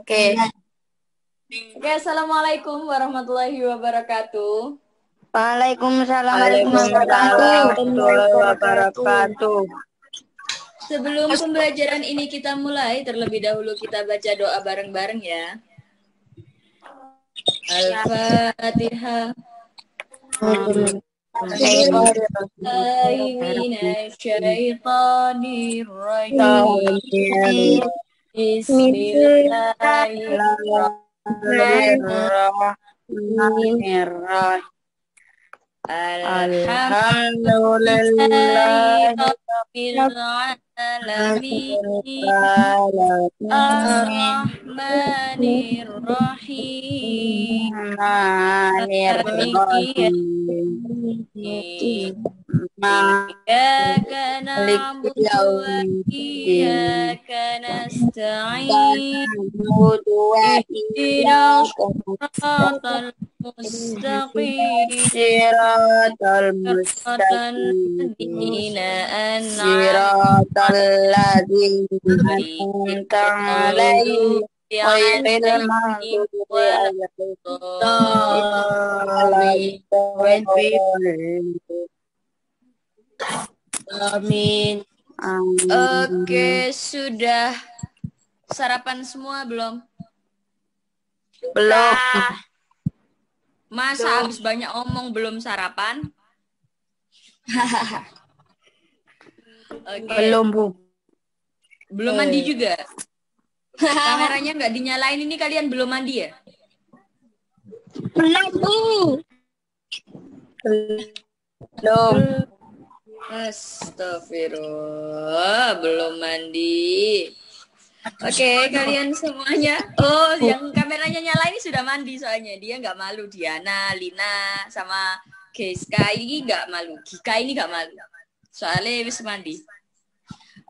Oke. Oke, assalamualaikum warahmatullahi wabarakatuh. Waalaikumsalam Waalaikumsalam warahmatullahi wabarakatuh. Sebelum pembelajaran ini kita mulai, terlebih dahulu kita baca doa bareng-bareng ya. Al-Fatihah. Minasyaitonirrajim. Bismillahirrahmanirrahim. Alhamdulillahi Rabbil Alamin. Ar-Rahmanir Rahim. Iyyaka na'budu wa iyyaka nasta'in. Ihdinas siratal mustaqim. Siratal Siratal mustaqim. ladzina an'amta Siratal ladzina an'amta alaihim ghairil maghdubi alaihim. Amin. Oke, sudah sarapan semua belum? Belum. Masa habis banyak omong belum sarapan? Oke. Belum, Bu. Belum mandi juga? Kameranya nggak dinyalain, ini kalian belum mandi ya? Belum, Bu. Belum. Astagfirullah, belum mandi. Oke, kalian semuanya. Oh, yang kameranya nyala ini sudah mandi soalnya. Dia nggak malu. Diana, Lina, sama Giska ini nggak malu. Gika ini nggak malu. Soalnya habis mandi.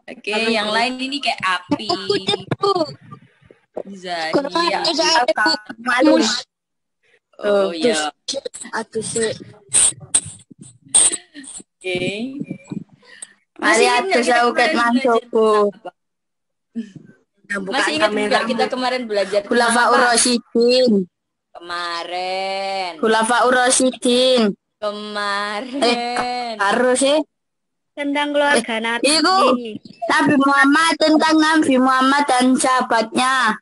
Oke, yang lain ini kayak api. Zahia. Malu. Oh ya. Aduh sih. Oke. Mari atuh sauket mantuk, Bu. Masih ingat nggak kita kemarin belajar Khulafaur Rasyidin. Kemarin. Khulafaur Rasyidin. Kemarin. Harus sih. Tentang keluarga Nabi. Itu Nabi Muhammad, tentang Nabi Muhammad dan sahabatnya.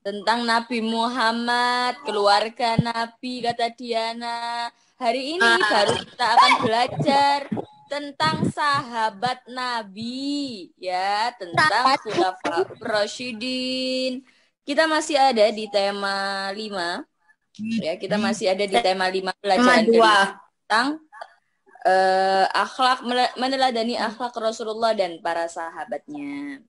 Tentang Nabi Muhammad, keluarga Nabi, kata Diana. Hari ini baru kita akan belajar tentang sahabat Nabi, ya, tentang Khulafaur Rasyidin. Kita masih ada di tema 5. Ya, kita masih ada di tema 5 pelajaran tentang akhlak, meneladani akhlak Rasulullah dan para sahabatnya.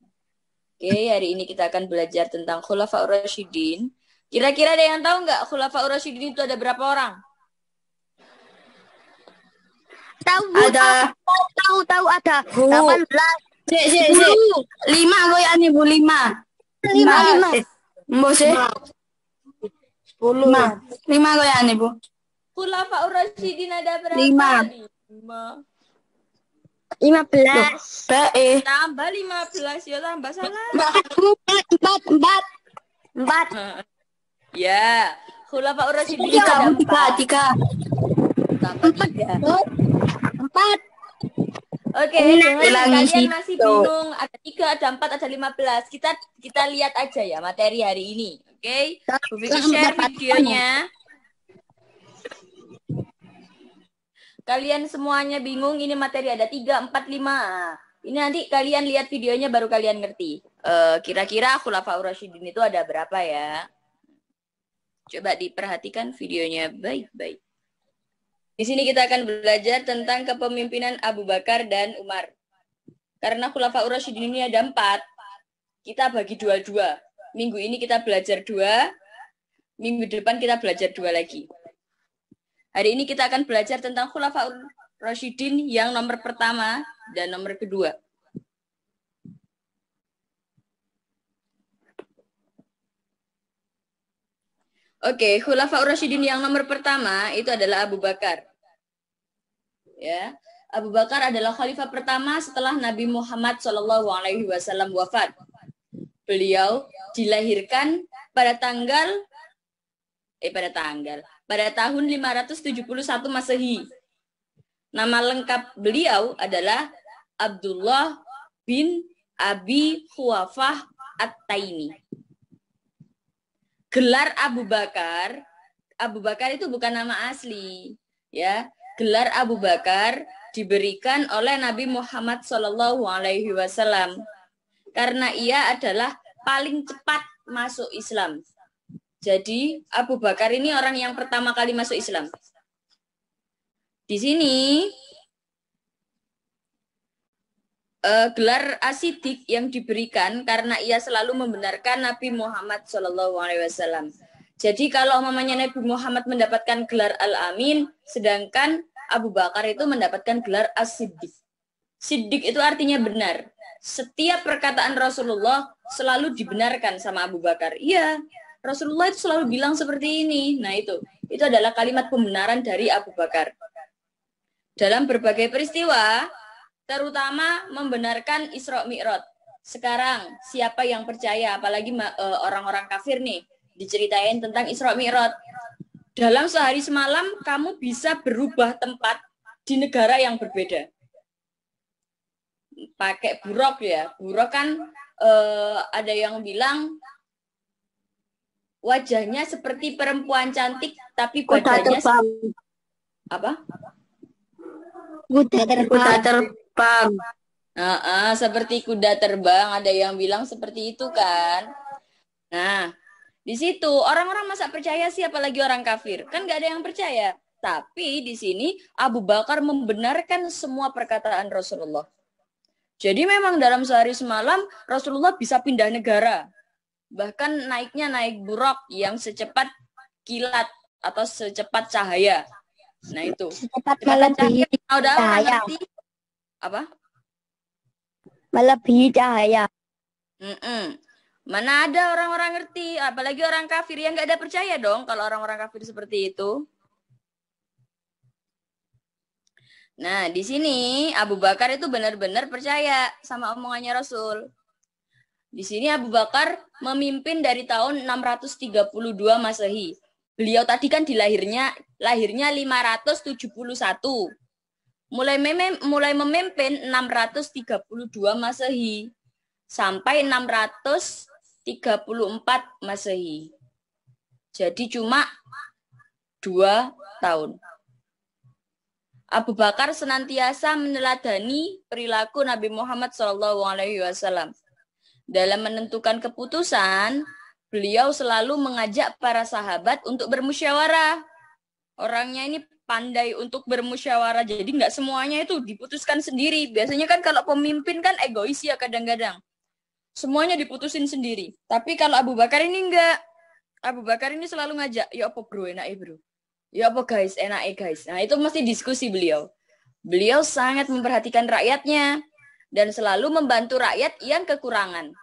Oke, hari ini kita akan belajar tentang Khulafaur Rasyidin. Kira-kira ada yang tahu nggak Khulafaur Rasyidin itu ada berapa orang? Tahu, Bu. Ada. Tahu ada. 18. Sik. 5 goyane, Bu, 5. 5. Mbok sih. 10. 5 goyane, Bu. Khulafaur Rasyidin ada berapa? 5. 15. Tambah 15 ya, tambah salah. 4. Ya, Khulafaur Rasyidin ada 3. Tambah 3. 4. Oke, kalian masih bingung, ada 3, ada 4, ada 15. Kita lihat aja ya materi hari ini. Oke, Bu Vicky share videonya. Kalian semuanya bingung, ini materi ada 3, 4, 5. Ini nanti kalian lihat videonya baru kalian ngerti. Kira-kira Khulafaur Rasyidin itu ada berapa ya? Coba diperhatikan videonya baik-baik. Di sini kita akan belajar tentang kepemimpinan Abu Bakar dan Umar. Karena Khulafaur Rasyidin ini ada 4, kita bagi 2-2. Minggu ini kita belajar 2, minggu depan kita belajar 2 lagi. Hari ini kita akan belajar tentang Khulafaur Rasyidin yang nomor pertama dan nomor kedua. Oke, Khulafaur Rasyidin yang nomor pertama itu adalah Abu Bakar. Ya, Abu Bakar adalah khalifah pertama setelah Nabi Muhammad SAW wafat. Beliau dilahirkan pada tahun 571 Masehi. Nama lengkap beliau adalah Abdullah bin Abi Huwafah At-Taimi. Gelar Abu Bakar itu bukan nama asli, ya. Gelar Abu Bakar diberikan oleh Nabi Muhammad SAW karena ia adalah paling cepat masuk Islam. Jadi Abu Bakar ini orang yang pertama kali masuk Islam. Di sini gelar Asidik yang diberikan karena ia selalu membenarkan Nabi Muhammad SAW. Jadi kalau mamanya Nabi Muhammad mendapatkan gelar Al-Amin, sedangkan Abu Bakar itu mendapatkan gelar As-Siddiq. Siddiq itu artinya benar. Setiap perkataan Rasulullah selalu dibenarkan sama Abu Bakar. Iya, Rasulullah itu selalu bilang seperti ini. Nah itu adalah kalimat pembenaran dari Abu Bakar. Dalam berbagai peristiwa, terutama membenarkan Isra Mi'raj. Sekarang siapa yang percaya, apalagi orang-orang kafir nih, diceritain tentang Isra Mi'raj. Dalam sehari semalam kamu bisa berubah tempat di negara yang berbeda. Pakai buruk ya. Buruk kan ada yang bilang wajahnya seperti perempuan cantik tapi badannya apa? Kuda terbang. Seperti kuda terbang, ada yang bilang seperti itu kan. Nah, di situ orang-orang masa percaya sih, apalagi orang kafir. Kan nggak ada yang percaya. Tapi di sini Abu Bakar membenarkan semua perkataan Rasulullah. Jadi memang dalam sehari semalam Rasulullah bisa pindah negara. Bahkan naiknya naik buruk yang secepat kilat atau secepat cahaya. Nah itu. Secepat melebihi cahaya. Apa? Melebihi cahaya. Mana ada orang-orang ngerti, apalagi orang kafir yang nggak ada percaya dong kalau orang-orang kafir seperti itu. Nah, di sini Abu Bakar itu benar-benar percaya sama omongannya Rasul. Di sini Abu Bakar memimpin dari tahun 632 Masehi. Beliau tadi kan lahirnya 571. Mulai memimpin 632 Masehi sampai 634 Masehi. Jadi cuma 2 tahun. Abu Bakar senantiasa meneladani perilaku Nabi Muhammad SAW. Dalam menentukan keputusan, beliau selalu mengajak para sahabat untuk bermusyawarah. Orangnya ini pandai untuk bermusyawarah, jadi nggak semuanya itu diputuskan sendiri. Biasanya kan kalau pemimpin kan egois ya kadang-kadang. Semuanya diputusin sendiri. Tapi kalau Abu Bakar ini enggak. Abu Bakar ini selalu ngajak, ya apa bro, enak bro. Ya apa guys, enak guys. Nah itu mesti diskusi beliau. Beliau sangat memperhatikan rakyatnya dan selalu membantu rakyat yang kekurangan.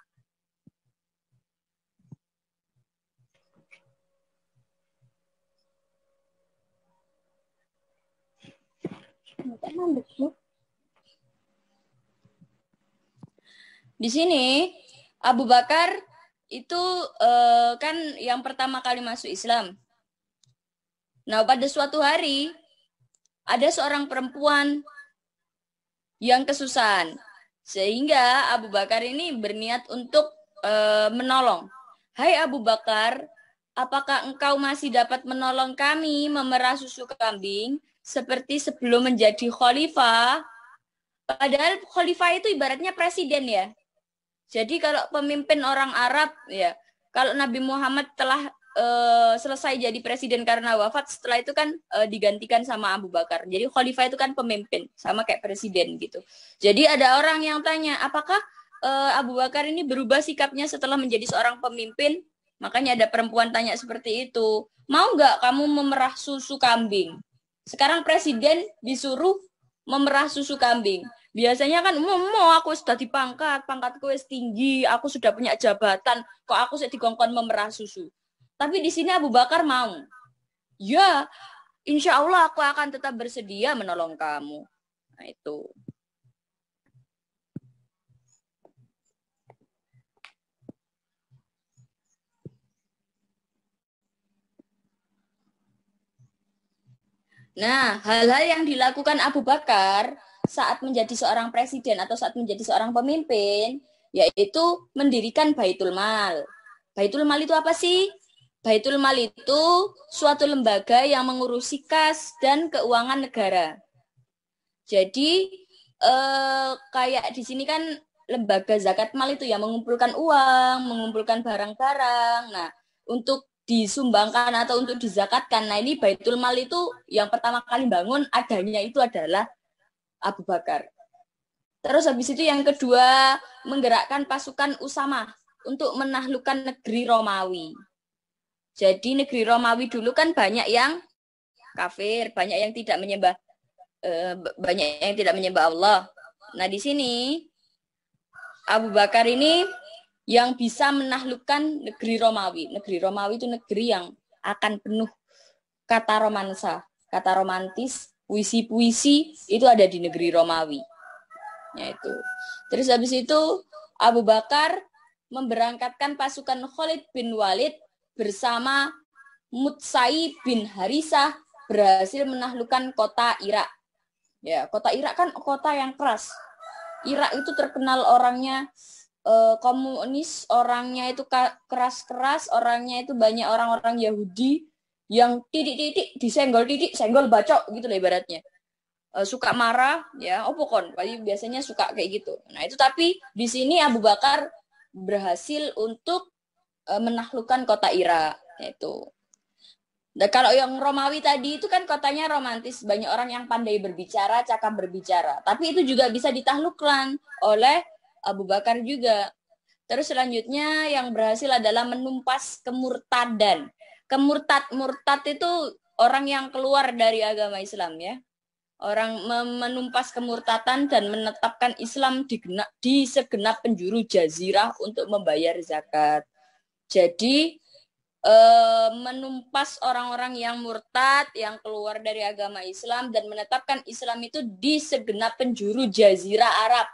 Di sini Abu Bakar itu kan yang pertama kali masuk Islam. Nah, pada suatu hari ada seorang perempuan yang kesusahan. Sehingga Abu Bakar ini berniat untuk menolong. Hai Abu Bakar, apakah engkau masih dapat menolong kami memerah susu kambing seperti sebelum menjadi khalifah? Padahal khalifah itu ibaratnya presiden ya. Jadi kalau pemimpin orang Arab ya, kalau Nabi Muhammad telah selesai jadi presiden karena wafat, setelah itu kan digantikan sama Abu Bakar. Jadi khalifah itu kan pemimpin, sama kayak presiden gitu. Jadi ada orang yang tanya, apakah Abu Bakar ini berubah sikapnya setelah menjadi seorang pemimpin? Makanya ada perempuan tanya seperti itu. Mau nggak kamu memerah susu kambing? Sekarang presiden disuruh memerah susu kambing. Biasanya kan mau aku sudah dipangkat, pangkatku tinggi, aku sudah punya jabatan, kok aku sudah dikongkon memerah susu. Tapi di sini Abu Bakar mau. Ya, insya Allah aku akan tetap bersedia menolong kamu. Nah itu. Nah, hal-hal yang dilakukan Abu Bakar saat menjadi seorang presiden atau saat menjadi seorang pemimpin, yaitu mendirikan Baitul Mal. Baitul Mal itu apa sih? Baitul Mal itu suatu lembaga yang mengurusi kas dan keuangan negara. Jadi kayak di sini kan lembaga zakat mal itu ya mengumpulkan uang, mengumpulkan barang-barang. Nah, untuk disumbangkan atau untuk dizakatkan. Nah, ini Baitul Mal itu yang pertama kali bangun adanya itu adalah Abu Bakar. Terus habis itu yang kedua menggerakkan pasukan Usama untuk menaklukkan negeri Romawi. Jadi negeri Romawi dulu kan banyak yang kafir, banyak yang tidak menyembah Allah. Nah, di sini Abu Bakar ini yang bisa menaklukkan negeri Romawi. Negeri Romawi itu negeri yang akan penuh kata romansa, kata romantis, puisi-puisi itu ada di negeri Romawi. Yaitu. Terus habis itu Abu Bakar memberangkatkan pasukan Khalid bin Walid bersama Mutsai bin Harisah berhasil menaklukkan kota Irak. Ya, kota Irak kan kota yang keras. Irak itu terkenal orangnya komunis, orangnya itu keras-keras, orangnya itu banyak orang-orang Yahudi yang titik-titik disenggol titik, senggol bacok gitu lah ibaratnya. Suka marah, ya, pokoknya biasanya suka kayak gitu. Nah, itu tapi di sini Abu Bakar berhasil untuk menaklukkan kota Irak, yaitu. Nah, kalau yang Romawi tadi itu kan kotanya romantis, banyak orang yang pandai berbicara, cakap berbicara. Tapi itu juga bisa ditaklukkan oleh Abu Bakar juga. Terus selanjutnya yang berhasil adalah menumpas kemurtadan. Murtad itu orang yang keluar dari agama Islam ya. Orang menumpas kemurtadan dan menetapkan Islam di segenap penjuru jazirah untuk membayar zakat. Jadi menumpas orang-orang yang murtad, yang keluar dari agama Islam dan menetapkan Islam itu di segenap penjuru jazirah Arab.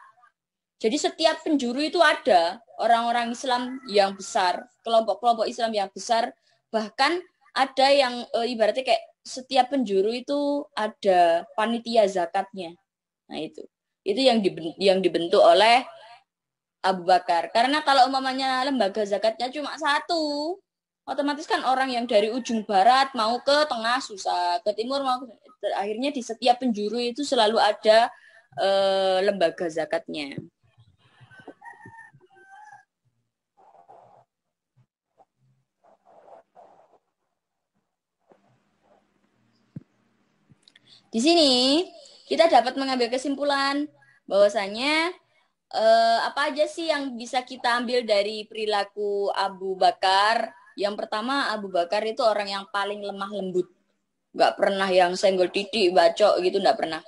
Jadi setiap penjuru itu ada orang-orang Islam yang besar, kelompok-kelompok Islam yang besar, bahkan ada yang ibaratnya kayak setiap penjuru itu ada panitia zakatnya. Nah itu yang dibentuk oleh Abu Bakar. Karena kalau umpamanya lembaga zakatnya cuma satu, otomatis kan orang yang dari ujung barat mau ke tengah susah, ke timur mau akhirnya di setiap penjuru itu selalu ada lembaga zakatnya. Di sini kita dapat mengambil kesimpulan bahwasanya apa aja sih yang bisa kita ambil dari perilaku Abu Bakar. Yang pertama, Abu Bakar itu orang yang paling lemah lembut. Nggak pernah yang senggol titik, bacok gitu, nggak pernah.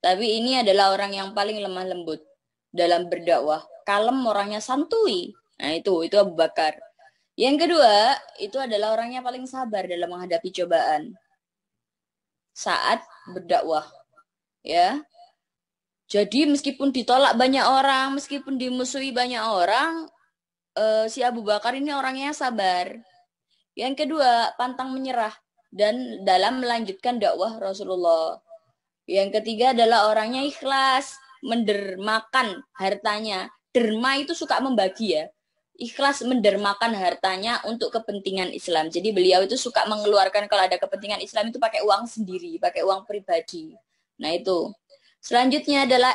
Tapi ini adalah orang yang paling lemah lembut dalam berdakwah. Kalem, orangnya santuy. Nah itu Abu Bakar. Yang kedua, itu adalah orangnya paling sabar dalam menghadapi cobaan saat berdakwah. Ya. Jadi meskipun ditolak banyak orang, meskipun dimusuhi banyak orang, si Abu Bakar ini orangnya sabar. Yang kedua, pantang menyerah dan dalam melanjutkan dakwah Rasulullah. Yang ketiga adalah orangnya ikhlas, mendermakan hartanya. Derma itu suka membagi ya. Ikhlas mendermakan hartanya untuk kepentingan Islam. Jadi beliau itu suka mengeluarkan kalau ada kepentingan Islam itu pakai uang sendiri, pakai uang pribadi. Nah itu. Selanjutnya adalah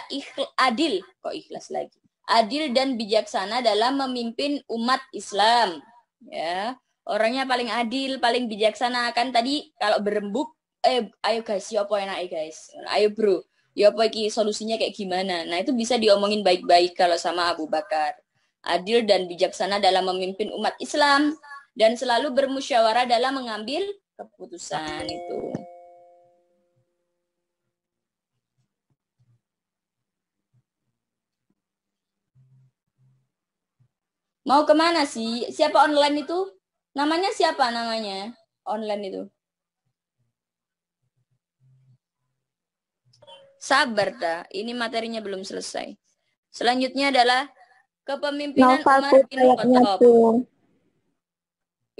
adil. Kok ikhlas lagi? Adil dan bijaksana dalam memimpin umat Islam. Ya, orangnya paling adil, paling bijaksana. Kan tadi kalau berembuk, ayo guys, ya apa enak guys? Ayo bro, ya apa iki solusinya kayak gimana? Nah itu bisa diomongin baik-baik kalau sama Abu Bakar. Adil dan bijaksana dalam memimpin umat Islam dan selalu bermusyawarah dalam mengambil keputusan itu. Mau kemana sih? Siapa online itu? Namanya siapa namanya? Online itu. Sabar dah, ini materinya belum selesai. Selanjutnya adalah kepemimpinan Umar bin Khattab.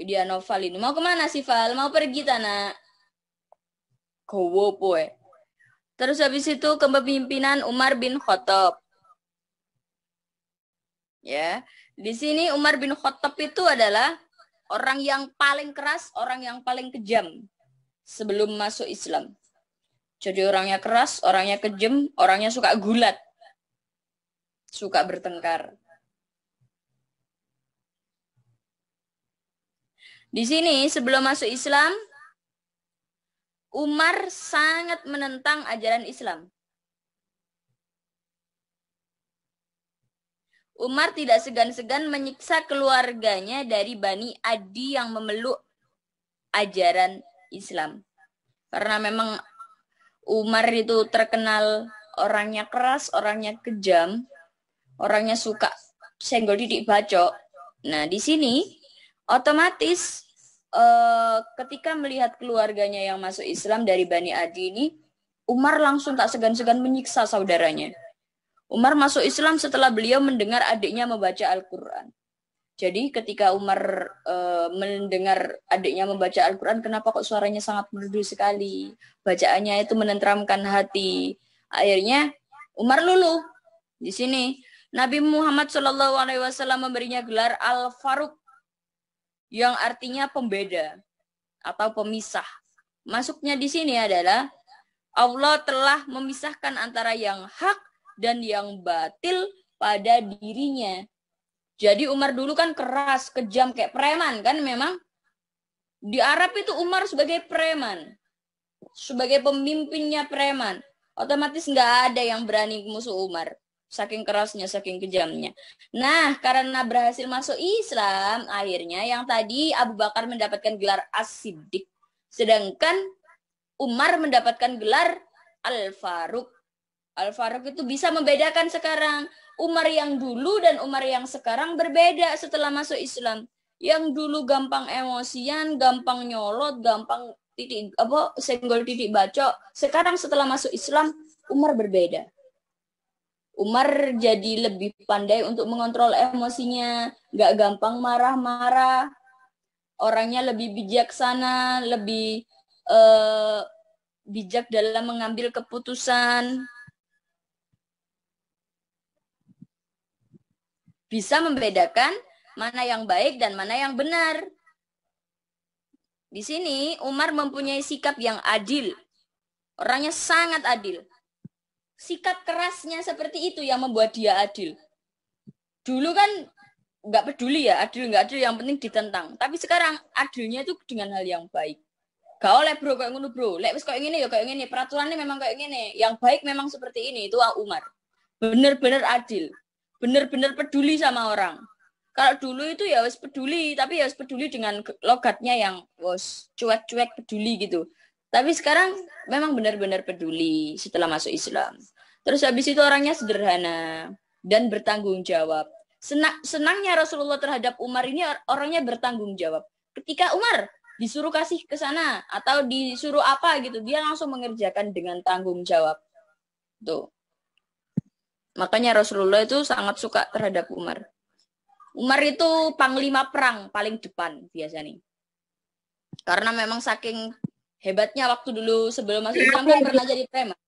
Dia Noval ini. Mau kemana sih, Val? Mau pergi, Tana? Gowo poe. Terus habis itu kepemimpinan Umar bin Khattab. Ya, di sini Umar bin Khattab itu adalah orang yang paling keras, orang yang paling kejam sebelum masuk Islam. Jadi orangnya keras, orangnya kejam, orangnya suka gulat, suka bertengkar. Di sini sebelum masuk Islam, Umar sangat menentang ajaran Islam. Umar tidak segan-segan menyiksa keluarganya dari Bani Adi yang memeluk ajaran Islam. Karena memang Umar itu terkenal orangnya keras, orangnya kejam, orangnya suka senggol didik bacok. Nah, di sini otomatis ketika melihat keluarganya yang masuk Islam dari Bani Adi ini, Umar langsung tak segan-segan menyiksa saudaranya. Umar masuk Islam setelah beliau mendengar adiknya membaca Al-Quran. Jadi ketika Umar mendengar adiknya membaca Al-Quran, kenapa kok suaranya sangat merdu sekali? Bacaannya itu menenteramkan hati. Akhirnya Umar luluh. Di sini Nabi Muhammad SAW memberinya gelar Al-Faruq, yang artinya pembeda atau pemisah. Masuknya di sini adalah Allah telah memisahkan antara yang hak dan yang batil pada dirinya. Jadi Umar dulu kan keras, kejam kayak preman kan memang. Di Arab itu Umar sebagai preman. Sebagai pemimpinnya preman. Otomatis nggak ada yang berani musuh Umar. Saking kerasnya, saking kejamnya. Nah, karena berhasil masuk Islam, akhirnya yang tadi Abu Bakar mendapatkan gelar As-Siddiq. Sedangkan Umar mendapatkan gelar Al-Faruq. Al-Faruq itu bisa membedakan sekarang. Umar yang dulu dan Umar yang sekarang berbeda setelah masuk Islam. Yang dulu gampang emosian, gampang nyolot, gampang senggol titik bacok. Sekarang setelah masuk Islam, Umar berbeda. Umar jadi lebih pandai untuk mengontrol emosinya, gak gampang marah-marah. Orangnya lebih bijaksana, lebih bijak dalam mengambil keputusan. Bisa membedakan mana yang baik dan mana yang benar. Di sini Umar mempunyai sikap yang adil. Orangnya sangat adil. Sikap kerasnya seperti itu yang membuat dia adil. Dulu kan nggak peduli ya, adil nggak adil, yang penting ditentang. Tapi sekarang adilnya itu dengan hal yang baik. Gak oleh bro kayak ngono bro. Lek wis kayak gini ya kayak gini. Peraturannya memang kayak gini. Yang baik memang seperti ini. Itu Umar. Bener-bener adil. Bener-bener peduli sama orang. Kalau dulu itu ya wis peduli, tapi ya wis peduli dengan logatnya yang wis cuek-cuek peduli gitu. Tapi sekarang memang benar-benar peduli setelah masuk Islam. Terus habis itu orangnya sederhana dan bertanggung jawab. Senangnya Rasulullah terhadap Umar ini orangnya bertanggung jawab. Ketika Umar disuruh kasih ke sana atau disuruh apa gitu, dia langsung mengerjakan dengan tanggung jawab. Tuh. Makanya Rasulullah itu sangat suka terhadap Umar. Umar itu panglima perang paling depan biasanya. Karena memang saking hebatnya waktu dulu sebelum masuk Islam kan pernah jadi preman.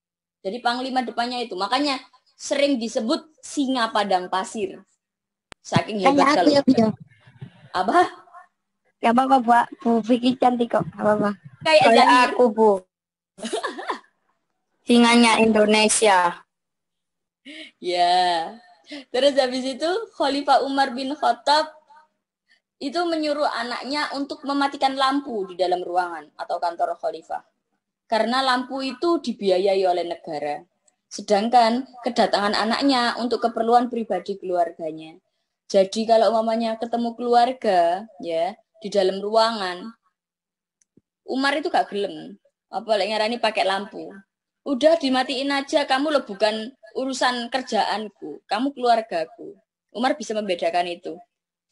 Jadi panglima depannya itu. Makanya sering disebut singa padang pasir. Saking hebat kalau. Apa? Ya apa Pak? Bu Vicky cantik kok. Apa? Kayak aku, Bu. Singanya Indonesia. Ya. Terus habis itu Khalifah Umar bin Khattab itu menyuruh anaknya untuk mematikan lampu di dalam ruangan atau kantor khalifah. Karena lampu itu dibiayai oleh negara. Sedangkan kedatangan anaknya untuk keperluan pribadi keluarganya. Jadi kalau umpamanya ketemu keluarga ya di dalam ruangan, Umar itu gak gelem. Apalagi ngarani pakai lampu. Udah dimatiin aja, kamu lo bukan urusan kerjaanku, kamu keluargaku. Umar bisa membedakan itu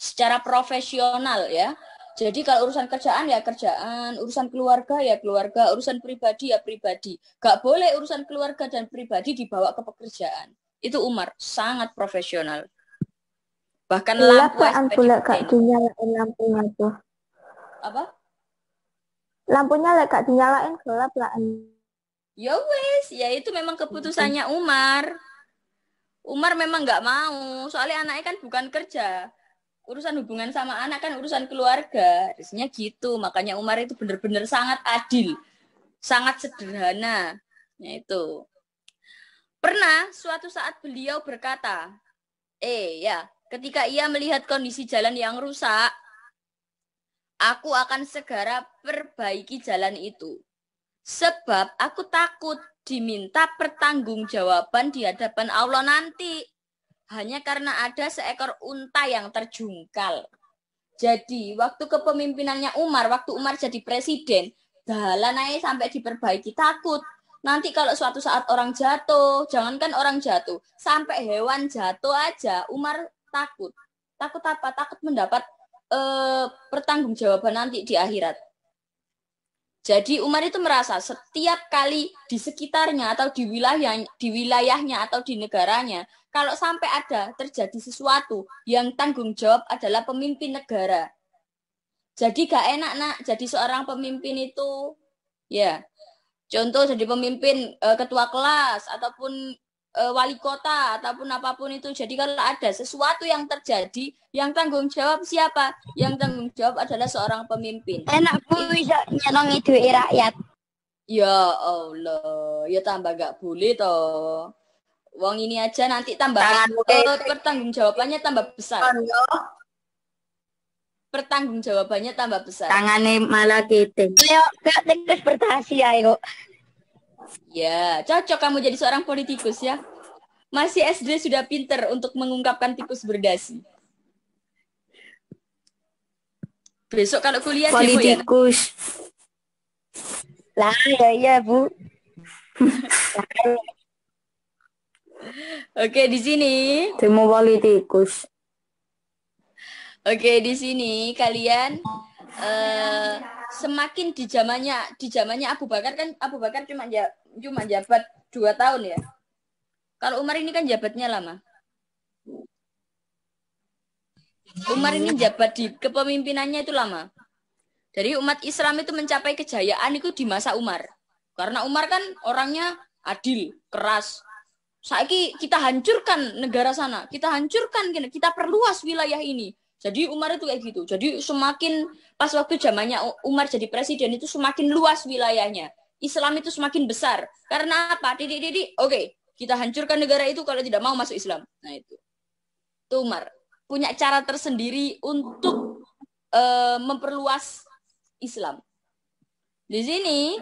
secara profesional ya. Jadi kalau urusan kerjaan ya kerjaan, urusan keluarga ya keluarga, urusan pribadi ya pribadi. Gak boleh urusan keluarga dan pribadi dibawa ke pekerjaan. Itu Umar sangat profesional. Bahkan lampu gak dinyalain lampunya tuh. Apa? Lampunya gak dinyalain gelap lah. Ya wes, ya itu memang keputusannya Umar. Umar memang nggak mau, soalnya anaknya kan bukan kerja. Urusan hubungan sama anak kan urusan keluarga. Harusnya gitu. Makanya Umar itu benar-benar sangat adil. Sangat sederhana. Ya itu. Pernah suatu saat beliau berkata, ketika ia melihat kondisi jalan yang rusak, aku akan segera perbaiki jalan itu. Sebab aku takut diminta pertanggungjawaban di hadapan Allah nanti. Hanya karena ada seekor unta yang terjungkal. Jadi, waktu kepemimpinannya Umar, waktu Umar jadi presiden, jalan aja sampai diperbaiki. Takut. Nanti kalau suatu saat orang jatuh, jangankan orang jatuh, sampai hewan jatuh aja, Umar takut. Takut apa? Takut mendapat pertanggungjawaban nanti di akhirat. Jadi Umar itu merasa setiap kali di sekitarnya atau di wilayahnya atau di negaranya, kalau sampai ada terjadi sesuatu yang tanggung jawab adalah pemimpin negara. Jadi gak enak nak, jadi seorang pemimpin itu, ya, contoh jadi pemimpin ketua kelas ataupun wali kota ataupun apapun itu. Jadi kalau ada sesuatu yang terjadi, yang tanggung jawab siapa? Yang tanggung jawab adalah seorang pemimpin. Enak Bu bisa nyenongi duit rakyat. Ya Allah, ya tambah gak boleh toh. Wong ini aja nanti tambah pertanggungjawabannya tambah besar. Pertanggungjawabannya tambah besar. Tangannya malah gitu. Kayak tikus bertasi ya kok. Ya, cocok kamu jadi seorang politikus ya. Masih SD sudah pinter untuk mengungkapkan tikus berdasi. Besok kalau kuliah politikus. Lah ya Bu. Oke, di sini. Temu politikus. Oke, di sini kalian semakin di zamannya Abu Bakar kan Abu Bakar cuma jabat 2 tahun ya. Kalau Umar ini kan jabatnya lama. Umar ini jabat di kepemimpinannya itu lama. Jadi umat Islam itu mencapai kejayaan itu di masa Umar. Karena Umar kan orangnya adil, keras. Saiki kita hancurkan negara sana, kita hancurkan, kita perluas wilayah ini. Jadi Umar itu kayak gitu. Jadi semakin pas waktu zamannya Umar jadi presiden itu semakin luas wilayahnya. Islam itu semakin besar. Karena apa? Oke, kita hancurkan negara itu kalau tidak mau masuk Islam. Nah itu. Tuh Umar punya cara tersendiri untuk memperluas Islam. Di sini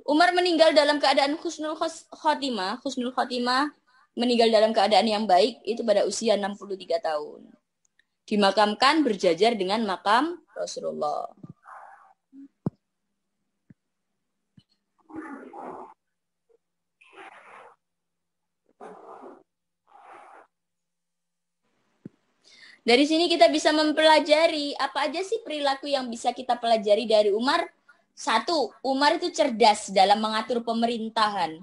Umar meninggal dalam keadaan husnul khotimah, meninggal dalam keadaan yang baik itu pada usia 63 tahun. Dimakamkan berjajar dengan makam Rasulullah. Dari sini kita bisa mempelajari apa aja sih perilaku yang bisa kita pelajari dari Umar. 1, Umar itu cerdas dalam mengatur pemerintahan.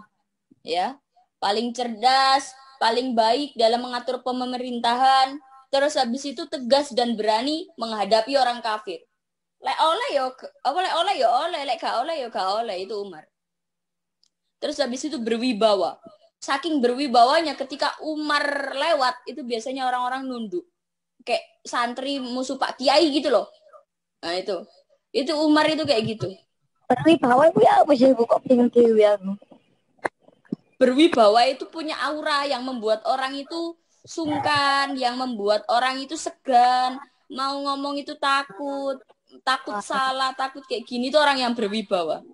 Ya, paling cerdas, paling baik dalam mengatur pemerintahan. Terus habis itu tegas dan berani menghadapi orang kafir. Lek oleh lek gak oleh itu Umar. Terus habis itu berwibawa. Saking berwibawanya ketika Umar lewat itu biasanya orang-orang nunduk. Kayak santri musuh Pak Kiai gitu loh. Nah itu Umar itu kayak gitu. Berwibawa itu ya apa sih Bu kok bingung dewe aku. Berwibawa itu punya aura yang membuat orang itu sungkan, yang membuat orang itu segan, mau ngomong itu takut salah, takut kayak gini itu orang yang berwibawa.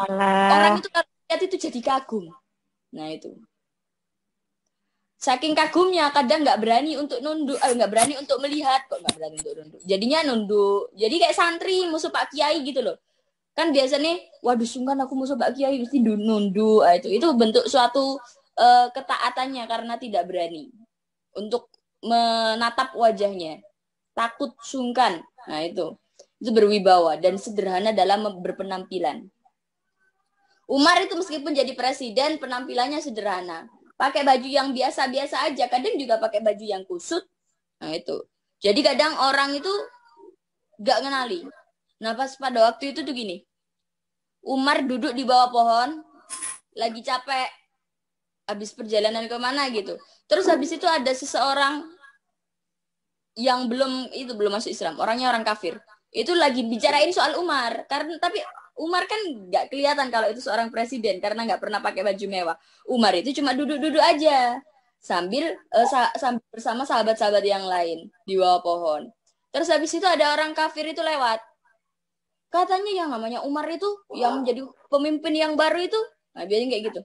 Orang itu kalau lihat itu jadi kagum. Nah itu. Saking kagumnya kadang nggak berani untuk nunduk, nggak berani untuk melihat, kok nggak berani untuk nunduk. Jadinya nunduk. Jadi kayak santri musuh Pak Kiai gitu loh. Kan biasanya, waduh sungkan aku musuh Pak Kiai mesti nunduk. Itu bentuk suatu ketaatannya karena tidak berani untuk menatap wajahnya, takut sungkan. Nah itu berwibawa dan sederhana dalam berpenampilan. Umar itu meskipun jadi presiden penampilannya sederhana, pakai baju yang biasa-biasa aja, kadang juga pakai baju yang kusut. Nah itu jadi kadang orang itu gak ngenali. Nah pas pada waktu itu tuh gini, Umar duduk di bawah pohon lagi capek habis perjalanan kemana gitu. Terus habis itu ada seseorang yang belum masuk Islam, orangnya orang kafir. Itu lagi bicarain soal Umar, tapi Umar kan nggak kelihatan kalau itu seorang presiden karena nggak pernah pakai baju mewah. Umar itu cuma duduk-duduk aja sambil bersama sahabat-sahabat yang lain di bawah pohon. Terus habis itu ada orang kafir itu lewat. Katanya yang namanya Umar itu yang menjadi pemimpin yang baru itu, nah biasanya kayak gitu.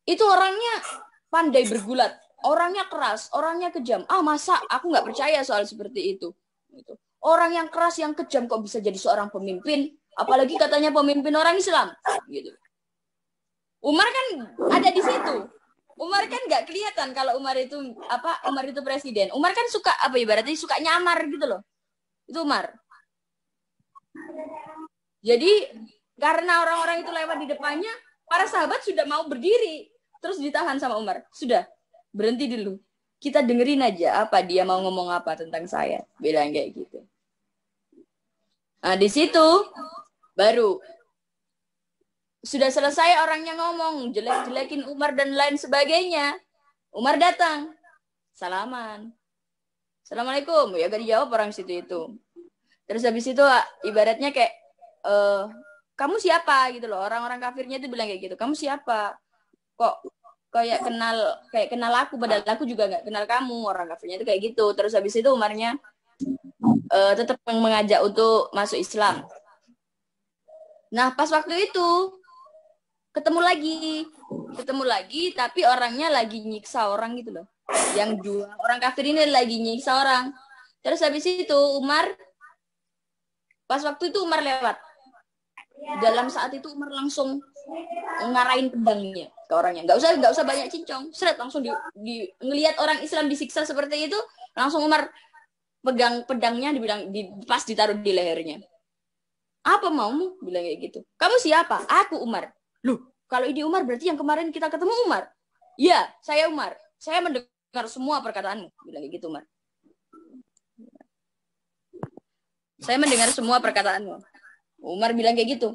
Itu orangnya pandai bergulat, orangnya keras, orangnya kejam. Masa aku nggak percaya soal seperti itu. Orang yang keras, yang kejam kok bisa jadi seorang pemimpin? Apalagi katanya pemimpin orang Islam. Gitu. Umar kan ada di situ. Umar kan nggak kelihatan kalau Umar itu presiden. Umar kan suka ibaratnya suka nyamar gitu loh. Itu Umar. Jadi karena orang-orang itu lewat di depannya, para sahabat sudah mau berdiri. Terus ditahan sama Umar. Sudah, berhenti dulu. Kita dengerin aja apa dia mau ngomong apa tentang saya. Bilang kayak gitu. Nah, di situ baru sudah selesai orangnya ngomong, jelek-jelekin Umar dan lain sebagainya. Umar datang. Salaman. Assalamualaikum. Ya gak dijawab orang situ itu. Terus habis itu ibaratnya kayak kamu siapa gitu loh. Orang-orang kafirnya itu bilang kayak gitu. Kamu siapa? Kok kayak kenal aku, padahal aku juga nggak kenal kamu. Orang kafirnya itu kayak gitu. Terus habis itu Umarnya tetap mengajak untuk masuk Islam. Nah pas waktu itu ketemu lagi, tapi orangnya lagi nyiksa orang gitu loh. Yang dua orang kafir ini lagi nyiksa orang. Terus habis itu pas waktu itu Umar lewat. Dalam saat itu Umar langsung ngarahin pedangnya ke orangnya. Nggak usah banyak cincong. Seret langsung ngelihat orang Islam disiksa seperti itu, langsung Umar pegang pedangnya, pas ditaruh di lehernya. Apa maumu? Bilang kayak gitu. Kamu siapa? Aku Umar. Loh, kalau ini Umar berarti yang kemarin kita ketemu Umar. Iya, saya Umar. Saya mendengar semua perkataanmu. Bilang kayak gitu Umar. Saya mendengar semua perkataanmu. Umar bilang kayak gitu.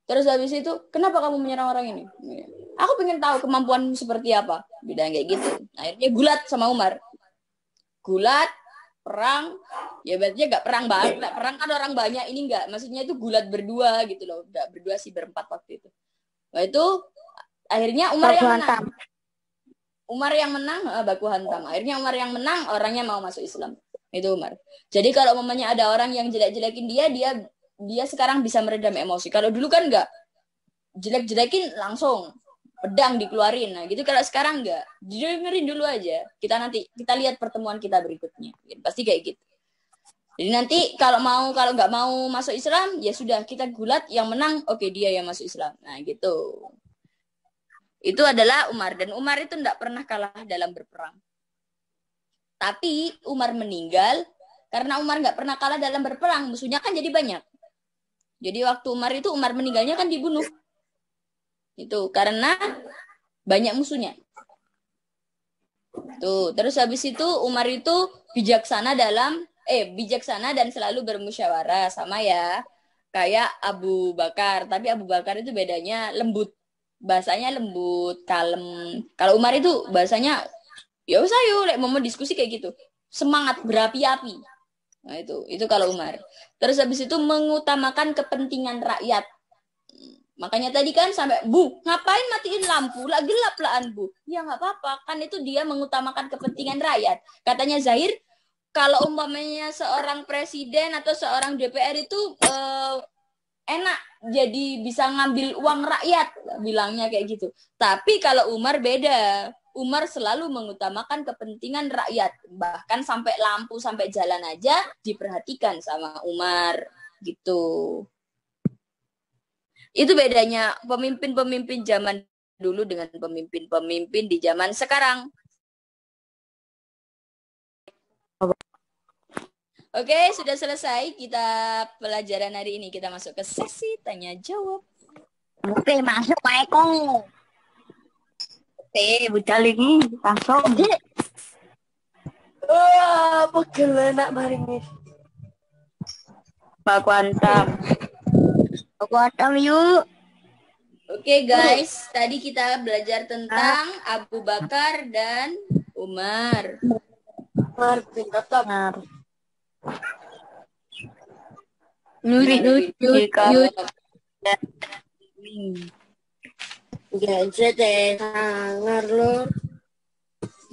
Terus habis itu, kenapa kamu menyerang orang ini? Aku pengen tahu kemampuanmu seperti apa. Bilang kayak gitu. Akhirnya gulat sama Umar. Gulat, perang. Ya berarti gak perang banget. Perang kan orang banyak, ini enggak. Maksudnya itu gulat berdua gitu loh. Enggak berdua sih, berempat waktu itu. Nah itu, akhirnya Umar yang menang. Umar yang menang, baku hantam. Akhirnya Umar yang menang, orangnya mau masuk Islam. Itu Umar. Jadi kalau umpamanya ada orang yang jelek-jelekin dia sekarang bisa meredam emosi. Kalau dulu kan enggak. Jelek-jelekin langsung pedang dikeluarin. Nah, gitu kalau sekarang enggak. Dengerin dulu aja. Kita lihat pertemuan kita berikutnya. Pasti kayak gitu. Jadi nanti kalau nggak mau masuk Islam, ya sudah kita gulat, yang menang oke, dia yang masuk Islam. Nah, gitu. Itu adalah Umar, dan Umar itu enggak pernah kalah dalam berperang. Tapi Umar meninggal karena Umar nggak pernah kalah dalam berperang. Musuhnya kan jadi banyak. Jadi waktu Umar meninggalnya kan dibunuh. Itu karena banyak musuhnya. Tuh, terus habis itu Umar itu bijaksana dan selalu bermusyawarah, sama ya kayak Abu Bakar. Tapi Abu Bakar itu bedanya lembut. Bahasanya lembut, kalem. Kalau Umar itu bahasanya ya usah yuk, mau diskusi kayak gitu. Semangat berapi-api. Nah itu kalau Umar. Terus habis itu mengutamakan kepentingan rakyat. Makanya tadi kan sampai, Bu, ngapain matiin lampu? Lah gelap lah Bu. Ya nggak apa-apa, kan itu dia mengutamakan kepentingan rakyat. Katanya Zahir, kalau umpamanya seorang presiden atau seorang DPR itu enak, jadi bisa ngambil uang rakyat, bilangnya kayak gitu. Tapi kalau Umar beda. Umar selalu mengutamakan kepentingan rakyat. Bahkan sampai lampu, sampai jalan aja diperhatikan sama Umar. Gitu. Itu bedanya pemimpin-pemimpin zaman dulu dengan pemimpin-pemimpin di zaman sekarang. Oke, sudah selesai kita pelajaran hari ini. Kita masuk ke sesi tanya jawab. Oke, masuk Pak Eko. Budak lagi langsung. Pegel enak maringis. Baku hantam yuk. Oke guys, tadi kita belajar tentang Abu Bakar dan Umar. Umar bin Khattab.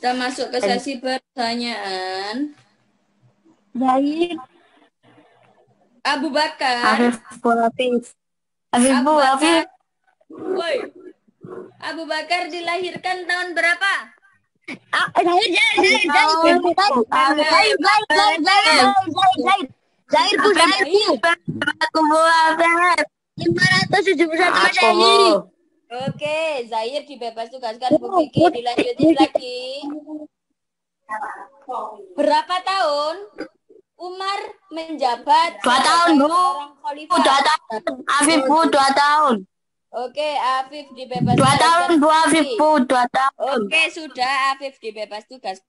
Kita masuk ke sesi pertanyaan. Zaid. Abu Bakar. Abu Bakar. Woi. Abu Bakar dilahirkan tahun berapa? Oke, Zahir dibebas tugaskan, Bu Vicky dilanjutin lagi. Berapa tahun Umar menjabat 2 tahun, Bu. seorang khalifah? 2 tahun. Afif, Bu, 2 tahun. Oke, Afif dibebas 2 tahun, Bu, Afif, Bu, 2 tahun. Oke, sudah Afif dibebas tugas.